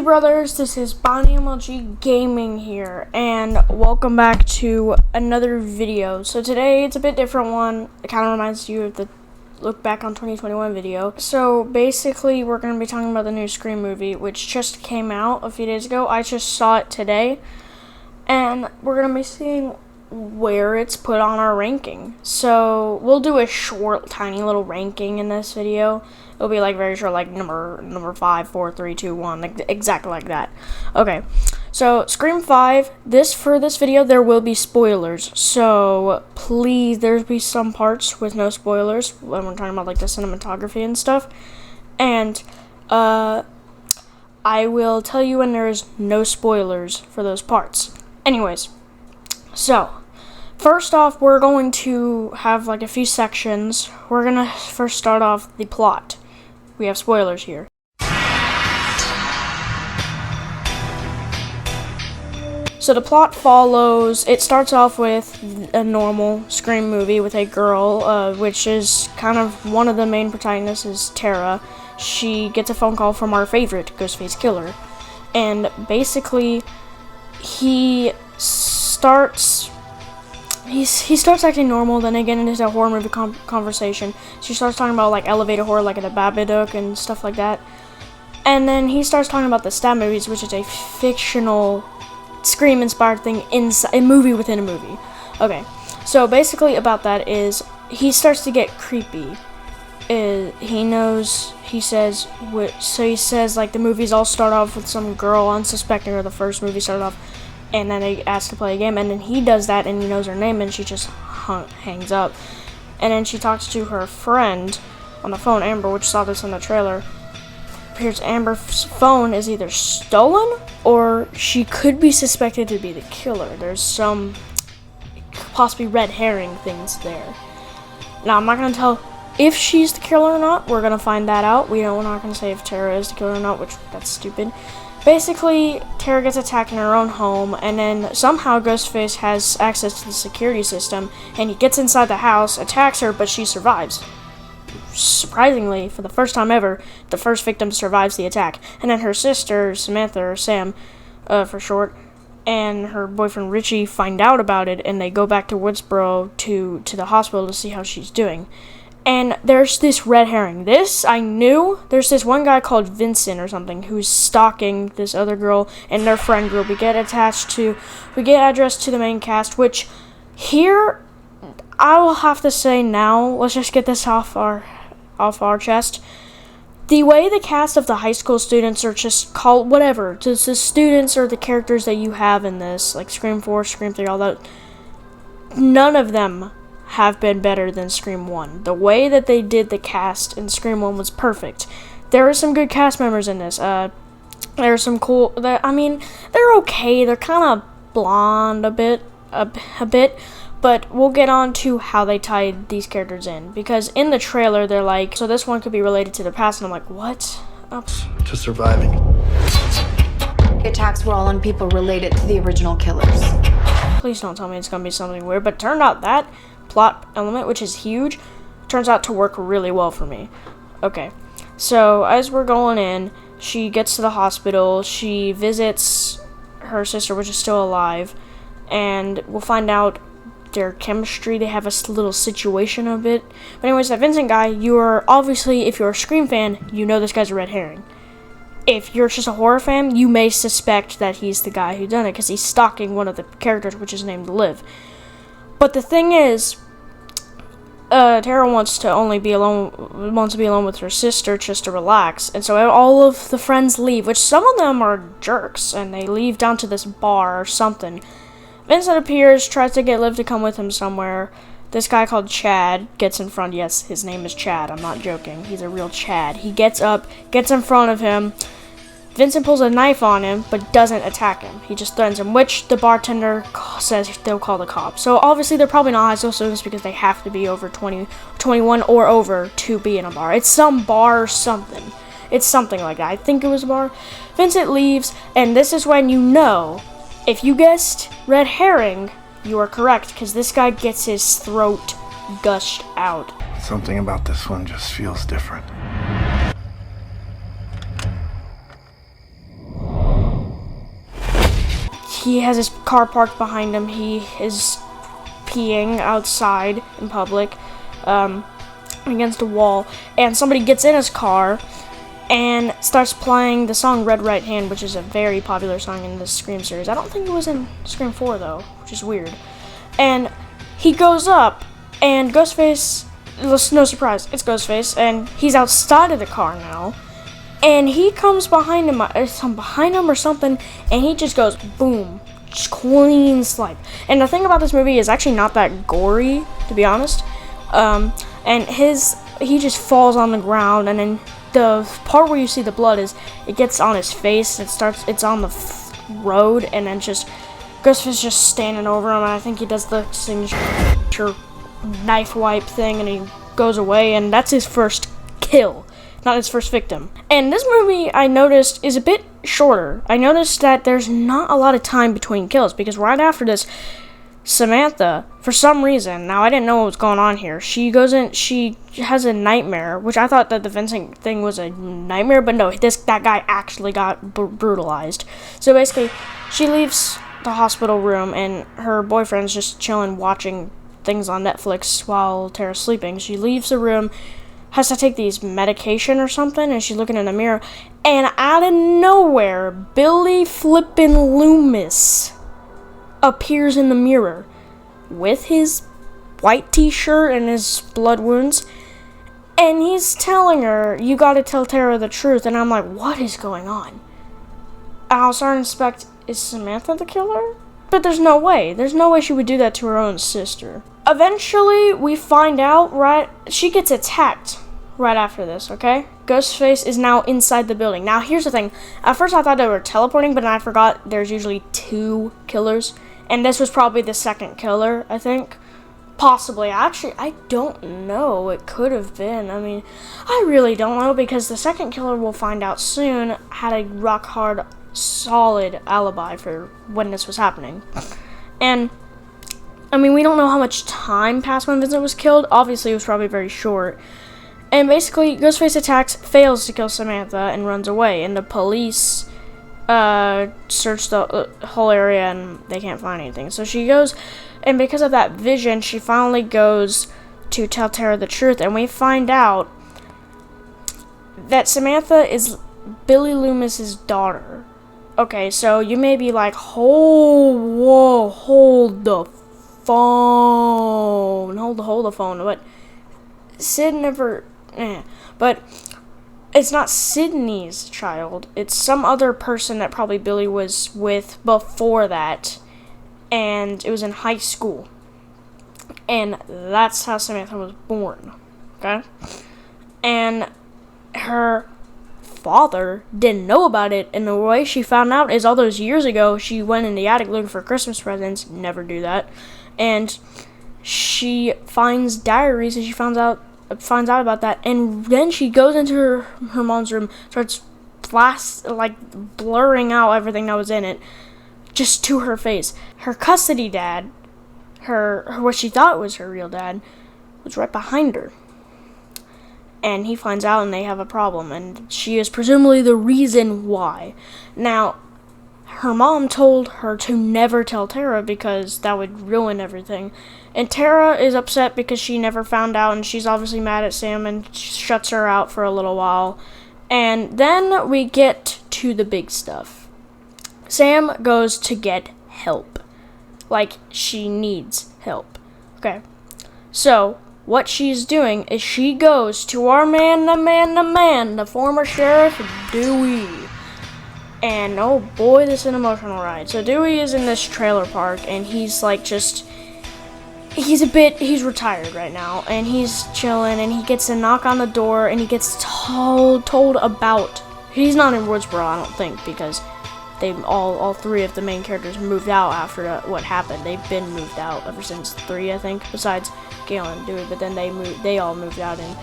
brothers, this is Bonnie MLG Gaming here, and welcome back to another video. So today it's a bit different one. It kind of reminds you of the look back on 2021 video. So basically we're going to be talking about the new Scream movie, which just came out a few days ago. I just saw it today, and we're going to be seeing where it's put on our ranking. So we'll do a short, tiny little ranking in this video. It'll be like very short, like number 5, 4, 3, 2, 1, like exactly like that. Okay, so Scream 5. For this video there will be spoilers. So please, there'll be some parts with no spoilers when we're talking about like the cinematography and stuff. And I will tell you when there is no spoilers for those parts. Anyways, so first off, we're going to have like a few sections. We're gonna first start off the plot. We have spoilers here. So the plot follows, it starts off with a normal Scream movie with a girl, which is kind of one of the main protagonists is Tara. She gets a phone call from our favorite GHOSTFACE killer. And basically, he starts acting normal, then they get into a horror movie conversation. She starts talking about like elevator horror, like the Babadook and stuff like that. And then he starts talking about the Stab movies, which is a fictional Scream-inspired thing inside a movie within a movie. Okay, so basically about that is he starts to get creepy. He says like the movies all start off with some girl unsuspecting, or the first movie started off, and then they ask to play a game, and then he does that, and he knows her name, and she just hangs up. And then she talks to her friend on the phone, Amber, which saw this in the trailer. Appears Amber's phone is either stolen, or she could be suspected to be the killer. There's some possibly red herring things there. Now, I'm not going to tell if she's the killer or not. We're going to find that out. We're not going to say if Tara is the killer or not, which that's stupid. Basically, Tara gets attacked in her own home, and then somehow Ghostface has access to the security system, and he gets inside the house, attacks her, but she survives. Surprisingly, for the first time ever, the first victim survives the attack. And then her sister, Samantha, or Sam, for short, and her boyfriend Richie find out about it, and they go back to Woodsboro to the hospital to see how she's doing. And there's this red herring. This, I knew. There's this one guy called Vincent or something who's stalking this other girl and their friend group. We get addressed to the main cast, which here, I will have to say now, let's just get this off our chest. The way the cast of the high school students are just called, whatever, just the students or the characters that you have in this, like Scream 4, Scream 3, all that, none of them have been better than Scream 1. The way that they did the cast in Scream 1 was perfect. There are some good cast members in this. There are some cool, they're okay. They're kind of blonde a bit, but we'll get on to how they tied these characters in. Because in the trailer, they're like, so this one could be related to the past, and I'm like, what? To surviving. The attacks were all on people related to the original killers. Please don't tell me it's going to be something weird, but it turned out that plot element, which is huge, turns out to work really well for me. Okay, so as we're going in, she gets to the hospital, she visits her sister, which is still alive, and we'll find out their chemistry. They have a little situation of it. But anyways, that Vincent guy, you are obviously, if you're a Scream fan, you know this guy's a red herring. If you're just a horror fan, you may suspect that he's the guy who done it, because he's stalking one of the characters, which is named Liv. But the thing is, Tara wants to be alone with her sister just to relax, and so all of the friends leave, which some of them are jerks, and they leave down to this bar or something. Vincent appears, tries to get Liv to come with him somewhere. This guy called Chad gets in front. Yes, his name is Chad. I'm not joking. He's a real Chad. He gets up, gets in front of him. Vincent pulls a knife on him, but doesn't attack him. He just threatens him, which the bartender says they'll call the cops. So obviously they're probably not high school students, because they have to be over 21 or over to be in a bar. It's some bar or something. It's something like that. I think it was a bar. Vincent leaves, and this is when you know, if you guessed red herring, you are correct, because this guy gets his throat gushed out. Something about this one just feels different. he has his car parked behind him. He is peeing outside in public against a wall, and somebody gets in his car and starts playing the song Red Right Hand, which is a very popular song in the Scream series. I don't think it was in Scream 4 though, which is weird. And he goes up, and Ghostface, no surprise, it's Ghostface, and he's outside of the car now. And he comes behind him or something, and he just goes boom, just clean swipe. And the thing about this movie is actually not that gory, to be honest. And he just falls on the ground, and then the part where you see the blood is it gets on his face. It's on the road, and then just Ghostface just standing over him. And I think he does the signature knife wipe thing, and he goes away, and that's his first kill, not his first victim. And this movie, I noticed, is a bit shorter. I noticed that there's not a lot of time between kills, because right after this, Samantha, for some reason, now I didn't know what was going on here, she has a nightmare, which I thought that the Vincent thing was a nightmare, but no, that guy actually got brutalized. So basically, she leaves the hospital room, and her boyfriend's just chilling, watching things on Netflix while Tara's sleeping. She leaves the room, has to take these medication or something, and she's looking in the mirror, and out of nowhere, Billy flippin' Loomis appears in the mirror with his white t-shirt and his blood wounds, and he's telling her, you gotta tell Tara the truth. And I'm like, what is going on? And I'll start to inspect, is Samantha the killer? But there's no way she would do that to her own sister. Eventually, we find out, she gets attacked right after this, okay? Ghostface is now inside the building. Now, here's the thing. At first, I thought they were teleporting, but then I forgot there's usually 2 killers. And this was probably the second killer, I think. Possibly. Actually, I don't know. It could have been. I mean, I really don't know, because the second killer, we'll find out soon, had a rock-hard, solid alibi for when this was happening. And I mean, we don't know how much time passed when Vincent was killed. Obviously, it was probably very short. And basically, Ghostface attacks, fails to kill Samantha, and runs away. And the police search the whole area, and they can't find anything. So she goes, and because of that vision, she finally goes to tell Tara the truth. And we find out that Samantha is Billy Loomis's daughter. Okay, so you may be like, hold the phone. Hold the phone. But Sid never... But it's not Sydney's child. It's some other person that probably Billy was with before that. And it was in high school. And that's how Samantha was born. Okay? And her father didn't know about it, and the way she found out is all those years ago she went in the attic looking for Christmas presents. Never do that. And she finds diaries, and she finds out about that, and then she goes into her mom's room, starts blurring out everything that was in it just to her face. Her custody dad, her what she thought was her real dad, was right behind her. And he finds out, and they have a problem, and she is presumably the reason why. Now, her mom told her to never tell Tara because that would ruin everything. And Tara is upset because she never found out, and she's obviously mad at Sam and shuts her out for a little while. And then we get to the big stuff. Sam goes to get help. Like, she needs help. Okay. So what she's doing is she goes to our man, the former Sheriff Dewey. And oh boy, this is an emotional ride. So Dewey is in this trailer park, and he's he's retired right now, and he's chilling, and he gets a knock on the door, and he gets told about, he's not in Woodsboro, I don't think, because they all 3 of the main characters moved out after what happened. They've been moved out ever since 3, I think, besides Gail and Dewey, but then they all moved out in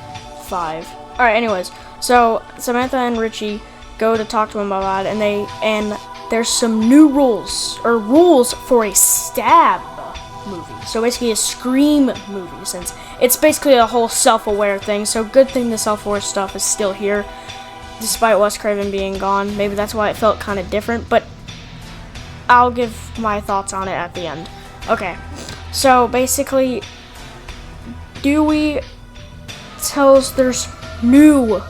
5. Alright, anyways, so Samantha and Richie go to talk to him about it, and there's some new rules for a stab movie. So basically a Scream movie, since it's basically a whole self-aware thing. So good thing the self-aware stuff is still here, despite Wes Craven being gone. Maybe that's why it felt kind of different. But I'll give my thoughts on it at the end. Okay, so basically, Dewey tells there's new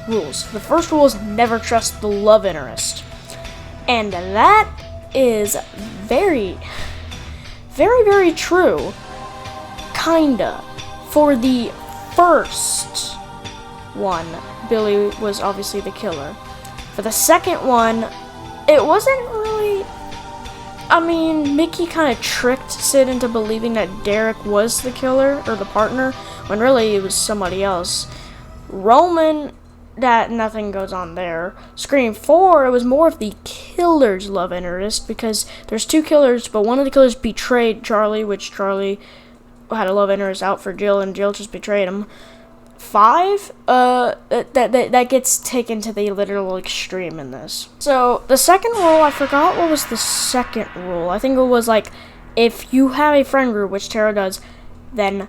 rules. The first rule is never trust the love interest. And that is very, very, very true. Kinda. For the first one, Billy was obviously the killer. For the second one, it wasn't really... I mean, Mickey kind of tricked Sid into believing that Derek was the killer, or the partner, when really it was somebody else. Roman, that nothing goes on there. Scream 4, it was more of the killer's love interest, because there's two killers, but one of the killers betrayed Charlie, which Charlie had a love interest out for Jill, and Jill just betrayed him. 5, that gets taken to the literal extreme in this. So, the second rule, I forgot what was the second rule. I think it was like, if you have a friend group, which Tara does, then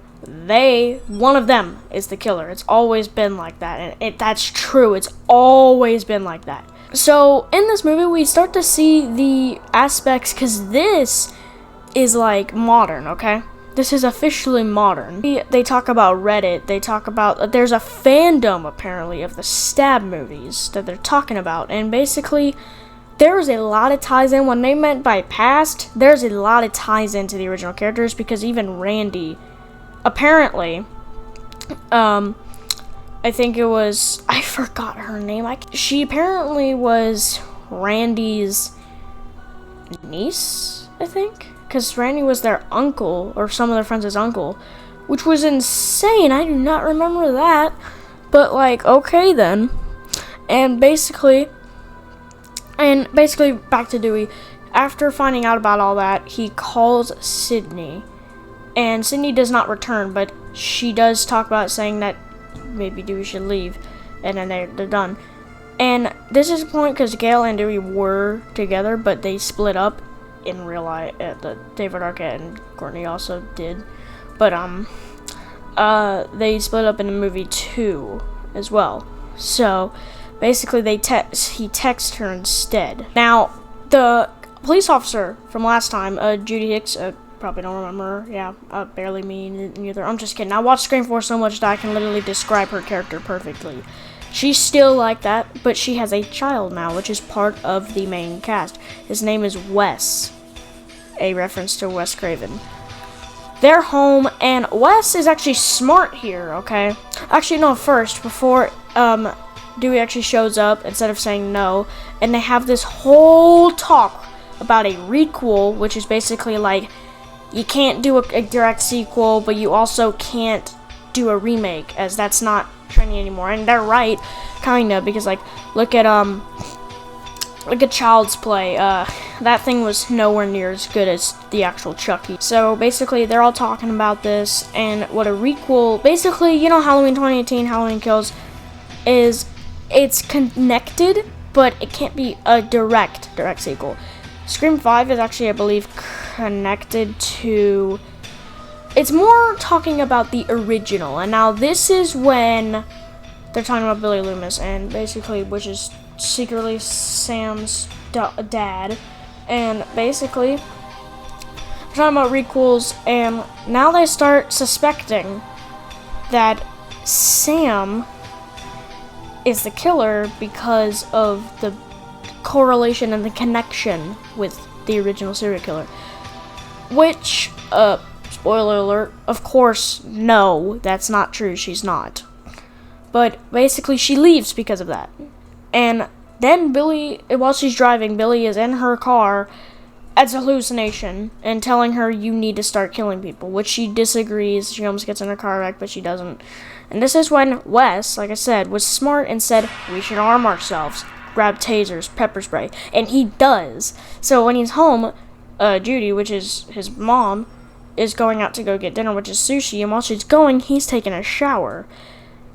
one of them is the killer. It's always been like that, and that's true. It's always been like that. So, in this movie, we start to see the aspects, because this is like modern, okay? This is officially modern. They talk about Reddit. They talk about... there's a fandom, apparently, of the stab movies that they're talking about. And basically, there's a lot of ties in. When they meant by past, there's a lot of ties into the original characters. Because even Randy, apparently, I think it was... I forgot her name. She apparently was Randy's niece, I think. Because Randy was their uncle, or some of their friends' uncle, which was insane. I do not remember that. But, like, okay then. And basically, back to Dewey. After finding out about all that, he calls Sydney. And Sydney does not return, but she does talk about saying that maybe Dewey should leave. And then they're done. And this is the point, because Gail and Dewey were together, but they split up. In real life, David Arquette and Courtney also did, but they split up in the movie 2 as well. So basically, he texts her instead. Now, the police officer from last time, Judy Hicks, probably don't remember her. Yeah, barely me neither. I'm just kidding. I watched Scream 4 so much that I can literally describe her character perfectly. She's still like that, but she has a child now, which is part of the main cast. His name is Wes, a reference to Wes Craven. They're home, and Wes is actually smart here, okay? Actually, no, first, before Dewey actually shows up, instead of saying no, and they have this whole talk about a requel, which is basically like, you can't do a direct sequel, but you also can't do a remake, as that's not trendy anymore. And they're right, kinda, because like, look at Child's Play. That thing was nowhere near as good as the actual Chucky. So basically, they're all talking about this, and what a requel, basically, you know, Halloween 2018, Halloween Kills, it's connected, but it can't be a direct sequel. Scream 5 is actually, I believe, connected to... It's more talking about the original, and now this is when they're talking about Billy Loomis, and basically, which is secretly Sam's dad, and basically, they're talking about requels, and now they start suspecting that Sam is the killer because of the correlation and the connection with the original serial killer. Which, spoiler alert, of course, no, that's not true, she's not. But basically, she leaves because of that. And then Billy, while she's driving, Billy is in her car as a hallucination and telling her, you need to start killing people, which she disagrees. She almost gets in a car wreck, but she doesn't. And this is when Wes, like I said, was smart and said, we should arm ourselves, grab tasers, pepper spray. And he does. So when he's home, Judy, which is his mom, is going out to go get dinner, which is sushi, and while she's going, he's taking a shower.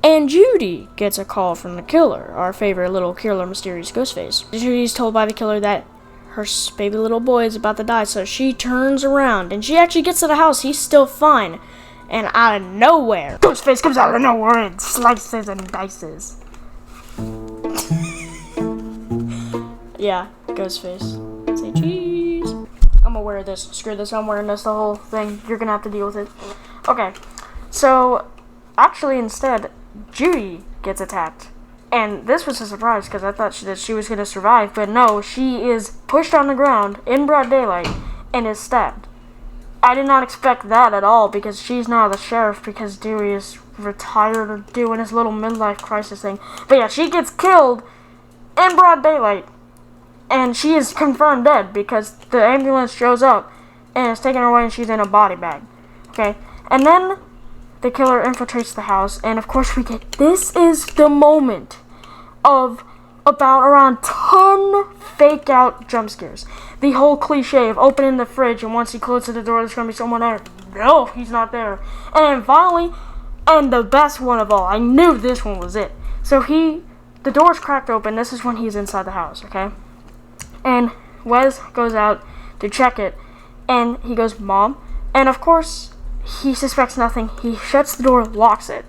And Judy gets a call from the killer, our favorite little killer, mysterious Ghostface. Judy's told by the killer that her baby little boy is about to die, so she turns around, and she actually gets to the house. He's still fine. And out of nowhere, Ghostface comes out of nowhere and slices and dices. Yeah, Ghostface. Say cheese. I'm aware of this. Screw this, I'm wearing this the whole thing. You're gonna have to deal with it. Okay, so actually instead, Judy gets attacked. And this was a surprise because I thought that she was gonna survive, but no, she is pushed on the ground in broad daylight and is stabbed. I did not expect that at all because she's now the sheriff because Dewey is retired or doing his little midlife crisis thing. But yeah, she gets killed in broad daylight. And she is confirmed dead because the ambulance shows up and is taking her away and she's in a body bag. Okay? And then the killer infiltrates the house and of course we get, this is the moment of about around 10 fake out jump scares. The whole cliche of opening the fridge and once he closes the door there's going to be someone there. No, he's not there. And then finally, and the best one of all, I knew this one was it. So the door's cracked open, this is when he's inside the house, okay? And Wes goes out to check it, and he goes, Mom? And of course, he suspects nothing. He shuts the door, locks it,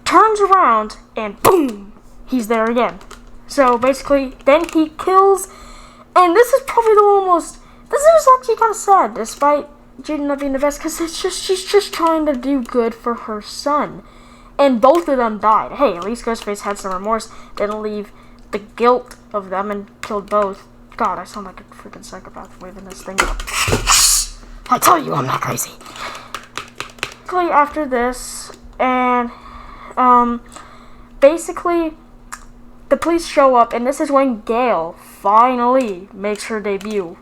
turns around, and boom, he's there again. So basically, then he kills, and this is probably this is actually kind of sad, despite Judy not being the best, because she's just trying to do good for her son. And both of them died. Hey, at least Ghostface had some remorse, didn't leave the guilt of them and killed both. God, I sound like a freaking psychopath waving this thing up. I tell you, I'm not crazy. After this, and basically, the police show up, and this is when Gail finally makes her debut.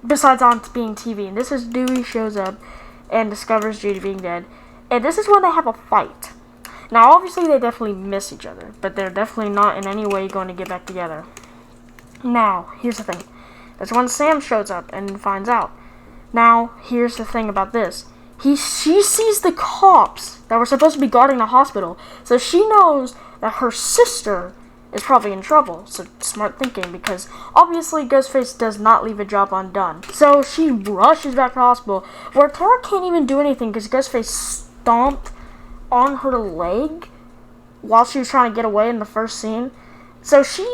Besides on being TV, and this is Dewey shows up and discovers Judy being dead, and this is when they have a fight. Now, obviously, they definitely miss each other, but they're definitely not in any way going to get back together. Now, here's the thing. That's when Sam shows up and finds out. Now, here's the thing about this. She sees the cops that were supposed to be guarding the hospital, so she knows that her sister is probably in trouble. So, smart thinking, because obviously Ghostface does not leave a job undone. So, she rushes back to the hospital, where Tara can't even do anything because Ghostface stomped on her leg while she was trying to get away in the first scene. So she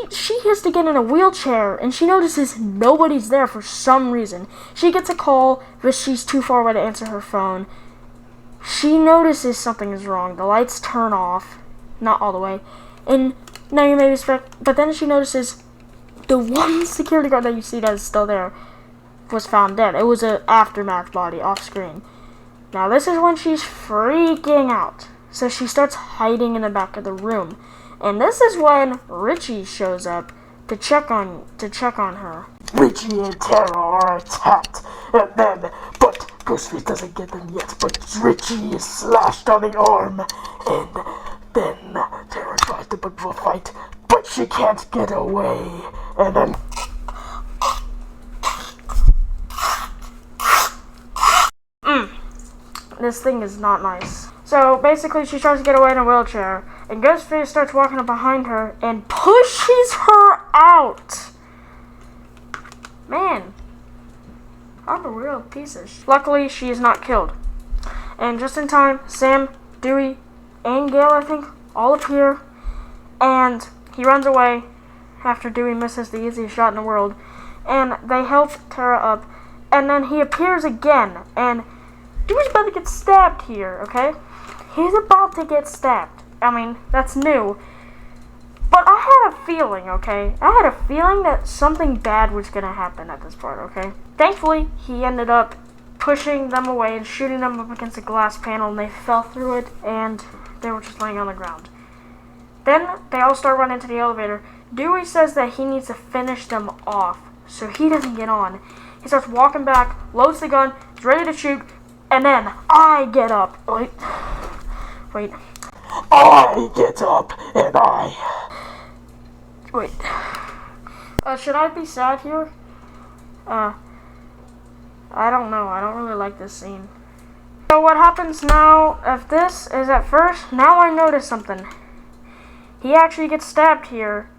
has to get in a wheelchair, and she notices nobody's there for some reason. She gets a call, but she's too far away to answer her phone. She notices something is wrong. The lights turn off, not all the way, and now you may expect, but then she notices the one security guard that you see that is still there was found dead. It was an aftermath body off screen. Now this is when she's freaking out. So she starts hiding in the back of the room. And this is when Richie shows up to check on her. Richie and Tara are attacked, and then, but Ghostface doesn't get them yet, but Richie is slashed on the arm, and then Tara tries to put a fight, but she can't get away, and then This thing is not nice. So basically she tries to get away in a wheelchair, and Ghostface starts walking up behind her and pushes her out. Man, I'm a real piece of shit. Luckily, she is not killed. And just in time, Sam, Dewey, and Gail, I think, all appear, and he runs away after Dewey misses the easiest shot in the world, and they help Tara up, and then he appears again, and Dewey's about to get stabbed here, okay? He's about to get stabbed. I mean, that's new. But I had a feeling, okay? I had a feeling that something bad was going to happen at this part, okay? Thankfully, he ended up pushing them away and shooting them up against a glass panel, and they fell through it, and they were just laying on the ground. Then, they all start running to the elevator. Dewey says that he needs to finish them off, so he doesn't get on. He starts walking back, loads the gun, is ready to shoot, and then I get up. Wait. I get up, and Wait. Should I be sad here? I don't know. I don't really like this scene. So what happens now of this is at first, now I notice something. He actually gets stabbed here,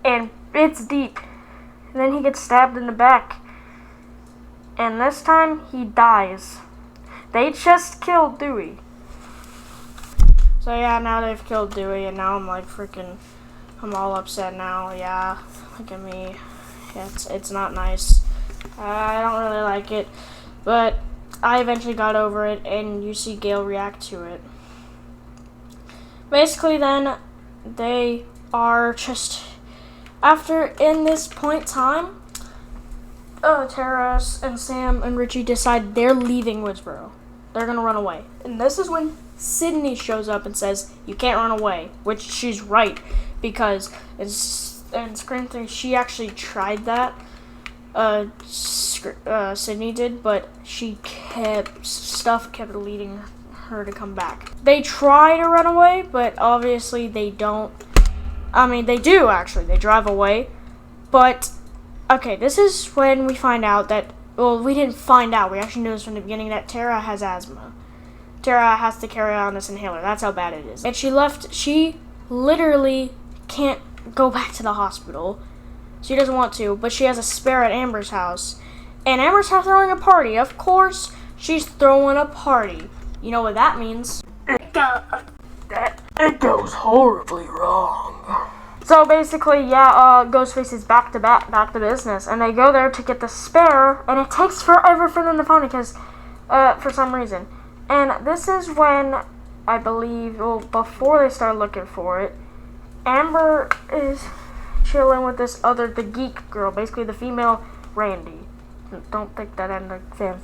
and it's deep. And then he gets stabbed in the back. And this time, he dies. They just killed Dewey. So yeah, now they've killed Dewey, and now I'm like freaking, I'm all upset now. Yeah, look at me. Yeah, it's not nice. I don't really like it, but I eventually got over it, and you see Gail react to it. Basically, then, they are just, after, in this point in time, Tara and Sam and Richie decide they're leaving Woodsboro. They're gonna run away. And this is when Sydney shows up and says, you can't run away, which she's right, because in Scream 3, she actually tried that. Sydney did, but stuff kept leading her to come back. They try to run away, but obviously they don't. I mean, they do actually. They drive away, but okay, this is when we find out that, well, we didn't find out. We actually knew this from the beginning, that Tara has asthma. Tara has to carry on this inhaler. That's how bad it is. And she literally can't go back to the hospital. She doesn't want to, but she has a spare at Amber's house. And Amber's house throwing a party. Of course, she's throwing a party. You know what that means? It goes horribly wrong. So basically, yeah, Ghostface is back to business, and they go there to get the spare, and it takes forever for them to find it, because, for some reason. And this is when, I believe, well, before they start looking for it, Amber is chilling with the geek girl, basically the female Randy. Don't think that in the fan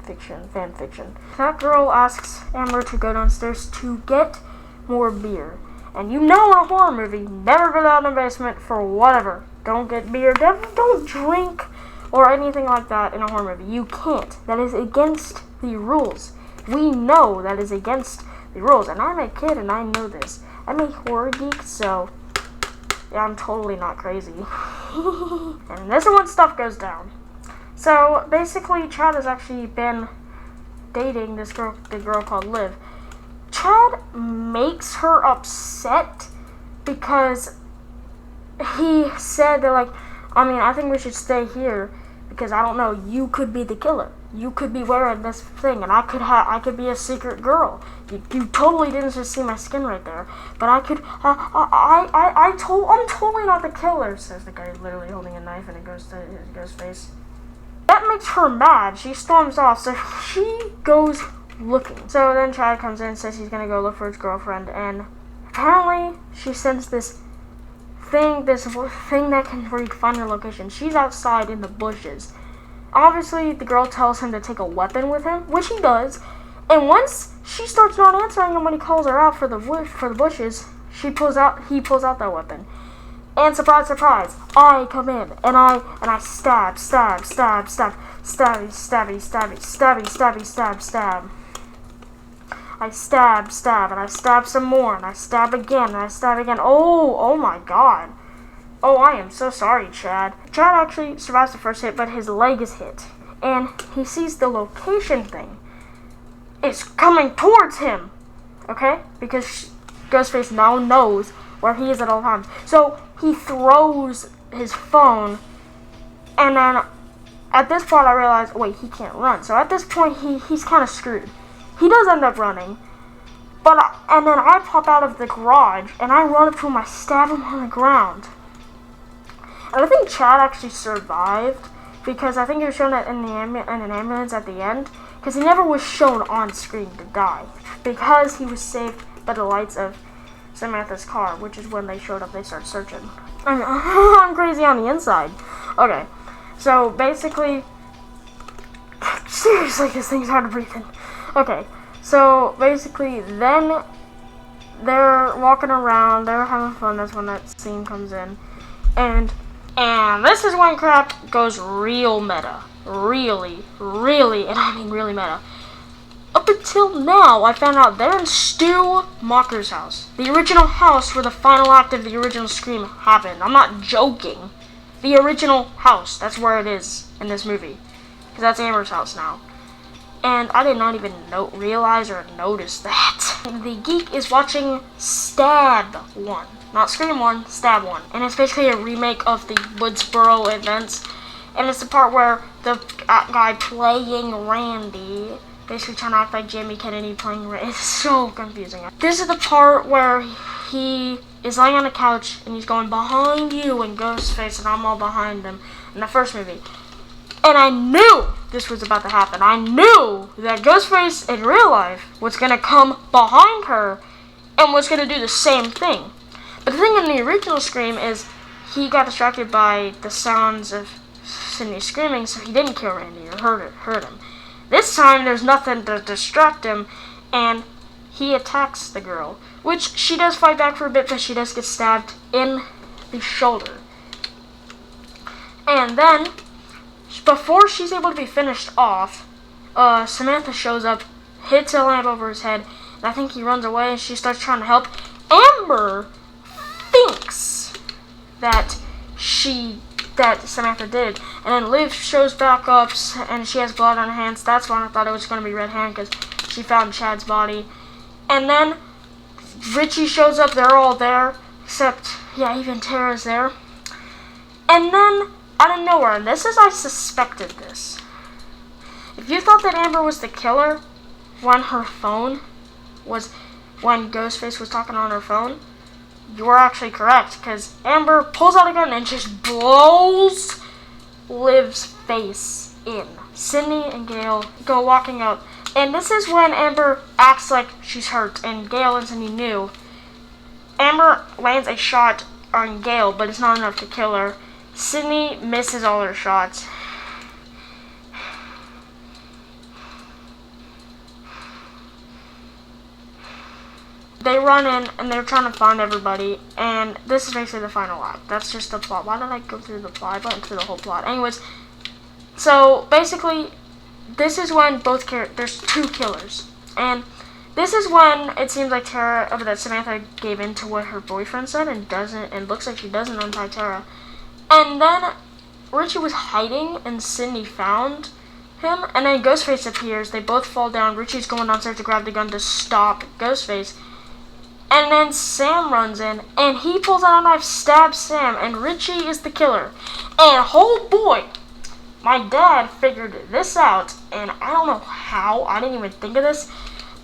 fiction. That girl asks Amber to go downstairs to get more beer. And you know, in a horror movie, never go down in the basement for whatever. Don't get beer, don't drink, or anything like that in a horror movie. You can't. That is against the rules. We know that is against the rules, and I'm a kid and I know this. I'm a horror geek, so yeah, I'm totally not crazy. And this is when stuff goes down. So basically, Chad has actually been dating the girl called Liv. Chad makes her upset because he said that, like, I think we should stay here because I don't know, you could be the killer. You could be wearing this thing, and I could be a secret girl. You totally didn't just see my skin right there, but I could. I'm totally not the killer," says the guy, literally holding a knife, and it goes to his face. That makes her mad. She storms off, so she goes looking. So then Chad comes in and says he's gonna go look for his girlfriend, and apparently she sends this thing that can where you can find her location. She's outside in the bushes. Obviously, the girl tells him to take a weapon with him, which he does. And once she starts not answering him when he calls her out for the bushes, he pulls out that weapon. And surprise, surprise, I come in and I stab. I stab, and I stab some more, and I stab again, and I stab again. Oh my god. Oh, I am so sorry, Chad. Chad actually survives the first hit, but his leg is hit. And he sees the location thing. It's coming towards him. Okay? Because Ghostface now knows where he is at all times. So he throws his phone, and then at this point I realize, wait, he can't run. So at this point he's kind of screwed. He does end up running, and then I pop out of the garage and I run up to him. I stab him on the ground. And I think Chad actually survived because I think he was shown in an ambulance at the end, because he never was shown on screen to die because he was saved by the lights of Samantha's car, which is when they showed up. They started searching. I'm crazy on the inside. Okay, so basically, seriously, this thing's hard to breathe in. Okay, so basically, then they're walking around, they're having fun. That's when that scene comes in, and this is when crap goes real meta, really, and I mean really meta. Up until now, I found out they're in Stu Macher's house, the original house where the final act of the original Scream happened. I'm not joking. The original house, that's where it is in this movie, because that's Amber's house now. And I did not even realize or notice that. The geek is watching Stab 1. Not Scream 1, Stab 1. And it's basically a remake of the Woodsboro events. And it's the part where the guy playing Randy, basically trying to act like Jamie Kennedy playing Randy. It's so confusing. This is the part where he is lying on the couch and he's going, behind you, and Ghostface, and I'm all behind him in the first movie. And I knew this was about to happen. I knew that Ghostface in real life was going to come behind her and was going to do the same thing. But the thing in the original Scream is he got distracted by the sounds of Sydney screaming, so he didn't kill Randy or hurt him. This time, there's nothing to distract him, and he attacks the girl, which she does fight back for a bit, but she does get stabbed in the shoulder. And then, before she's able to be finished off, Samantha shows up, hits a lamp over his head, and I think he runs away, and she starts trying to help. Amber thinks that Samantha did, and then Liv shows back up, and she has blood on her hands. That's when I thought it was going to be Red Hand, because she found Chad's body. And then Richie shows up. They're all there, except, yeah, even Tara's there. And then, out of nowhere, and this is, I suspected this. If you thought that Amber was the killer when Ghostface was talking on her phone, you were actually correct, because Amber pulls out a gun and just blows Liv's face in. Sydney and Gail go walking out, and this is when Amber acts like she's hurt, and Gail and Sydney knew. Amber lands a shot on Gail, but it's not enough to kill her. Sydney misses all her shots. They run in, and they're trying to find everybody, and this is basically the final act. That's just the plot. Why did I go through the plot? I went through the whole plot. Anyways, so basically, this is when there's two killers. And this is when it seems like that Samantha gave in to what her boyfriend said and looks like she doesn't untie Tara. And then Richie was hiding, and Sydney found him, and then Ghostface appears. They both fall down. Richie's going downstairs to grab the gun to stop Ghostface. And then Sam runs in, and he pulls out a knife, stabs Sam, and Richie is the killer. And oh boy, my dad figured this out, and I don't know how, I didn't even think of this,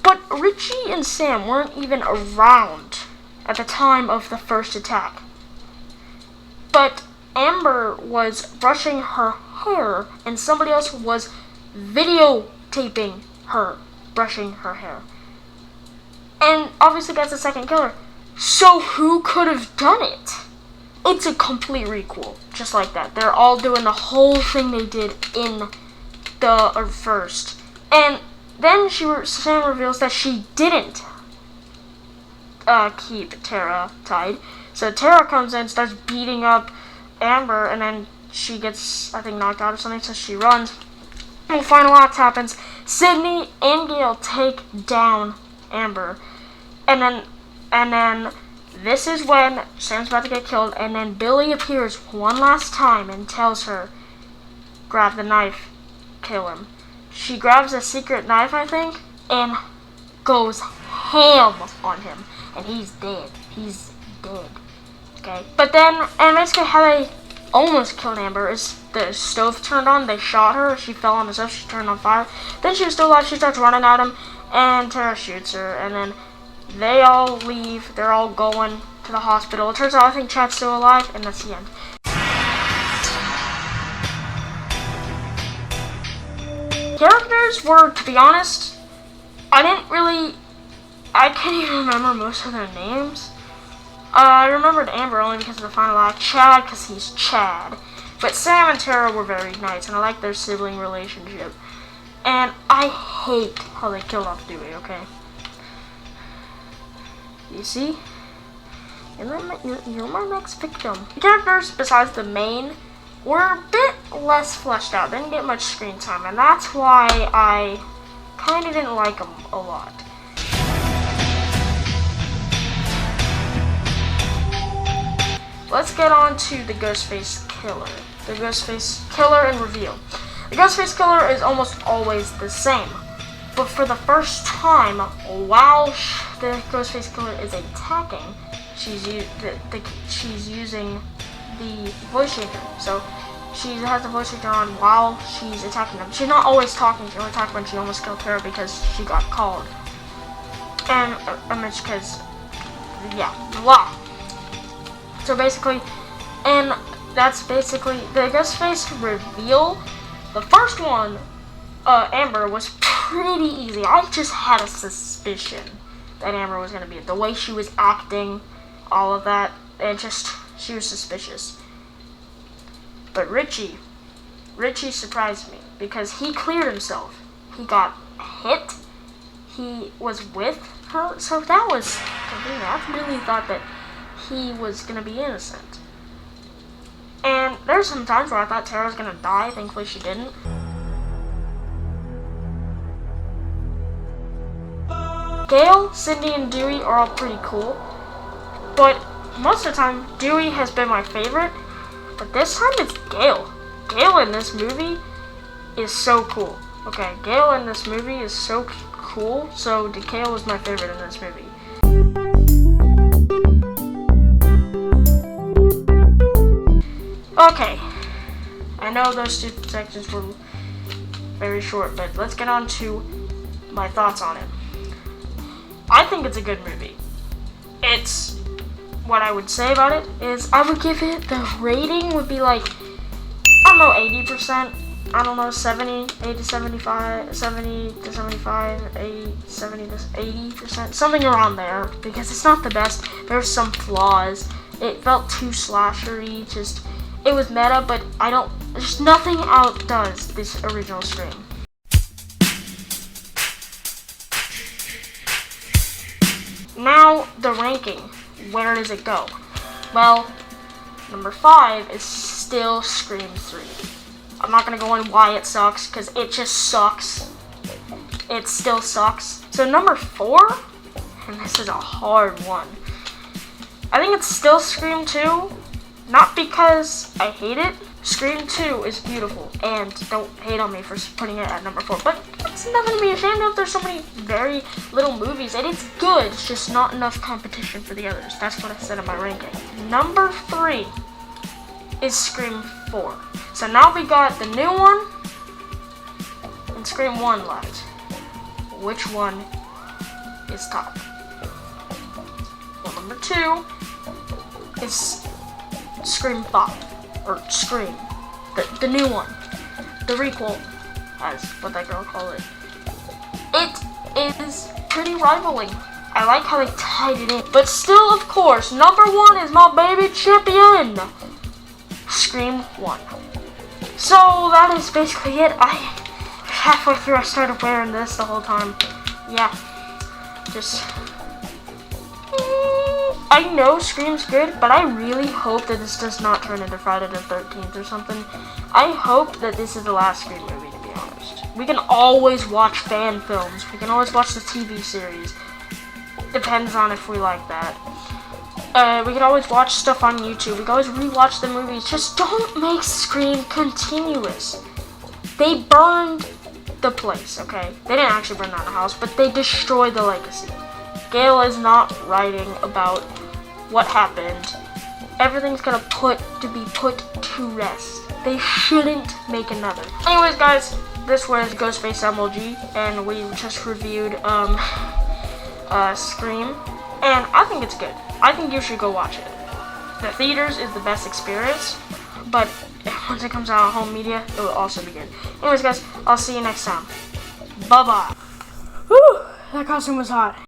but Richie and Sam weren't even around at the time of the first attack. But Amber was brushing her hair, and somebody else was videotaping her brushing her hair. And obviously that's the second killer. So who could have done it? It's a complete requel, just like that. They're all doing the whole thing they did in the first. And then Sam reveals that she didn't keep Tara tied. So Tara comes in, starts beating up Amber, and then she gets, I think, knocked out or something, so she runs. And the final act happens. Sydney and Gail take down Amber. And then this is when Sam's about to get killed, and then Billy appears one last time and tells her, grab the knife, kill him. She grabs a secret knife, I think, and goes ham on him, and he's dead. He's dead. Okay, but then, and basically how they almost killed Amber is the stove turned on, they shot her, she fell on the stove, she turned on fire. Then she was still alive, she starts running at him, and Tara shoots her, and then they all leave. They're all going to the hospital. It turns out I think Chad's still alive, and that's the end. Characters were, to be honest, I can't even remember most of their names. I remembered Amber only because of the final act. Chad, because he's Chad. But Sam and Tara were very nice, and I like their sibling relationship. And I hate how they killed off Dewey, okay? You see? You're my next victim. The characters, besides the main, were a bit less fleshed out. They didn't get much screen time, and that's why I kind of didn't like them a lot. Let's get on to the Ghostface Killer. The Ghostface Killer and reveal. The Ghostface Killer is almost always the same. But for the first time, while the Ghostface Killer is attacking, she's using the voice changer. So she has the voice changer on while she's attacking them. She's not always talking. She only talked when she almost killed her because she got called. And because, yeah, blah. So basically, and that's basically the Ghostface reveal The first one, Amber, was pretty easy. I just had a suspicion that Amber was gonna be it. The way she was acting, all of that, she was suspicious. But Richie surprised me because he cleared himself. He got hit. He was with her, so that was convenient. I really thought that he was gonna be innocent. And there's some times where I thought Tara was gonna die. Thankfully, she didn't. Gale, Cindy, and Dewey are all pretty cool, but most of the time, Dewey has been my favorite. But this time, it's Gale. Gale in this movie is so cool. Okay, Gale in this movie is so cool. So Gale was my favorite in this movie. Okay, I know those two sections were very short, but let's get on to my thoughts on it. I think it's a good movie. It's, what I would say about it is I would give it, the rating would be like, I don't know, 80%. I don't know, 70, 80 to 75, 70 to 75, 80, 70 to 80%, something around there, because it's not the best. There's some flaws. It felt too slashery, it was meta, but there's nothing outdoes this original Scream. Now, the ranking. Where does it go? Well, number 5 is still Scream 3. I'm not going to go on why it sucks, because it just sucks. It still sucks. So number 4, and this is a hard one, I think it's still Scream 2, not because I hate it. Scream 2 is beautiful, and don't hate on me for putting it at number 4, but it's nothing to be ashamed of. There's so many very little movies, and it's good. It's just not enough competition for the others. That's what I said in my ranking. Number 3 is Scream 4. So now we got the new one and Scream 1 left. Which one is top? Well, number 2 is Scream 5. Or Scream. The new one. The requel, as what that girl called it. It is pretty rivaling. I like how they tied it in. But still, of course, number 1 is my baby champion. Scream 1. So that is basically it. Halfway through I started wearing this the whole time. Yeah. I know Scream's good, but I really hope that this does not turn into Friday the 13th or something. I hope that this is the last Scream movie, to be honest. We can always watch fan films. We can always watch the TV series. Depends on if we like that. We can always watch stuff on YouTube. We can always rewatch the movies. Just don't make Scream continuous. They burned the place, okay? They didn't actually burn down the house, but they destroyed the legacy. Gale is not writing about what happened. Everything's gonna be put to rest. They shouldn't make another. Anyways, guys, this was GHOSTFACE MLG, and we just reviewed Scream, and I think it's good. I think you should go watch it. The theaters is the best experience, but once it comes out on home media, it will also be good. Anyways, guys, I'll see you next time. Bye-bye. Whew, that costume was hot.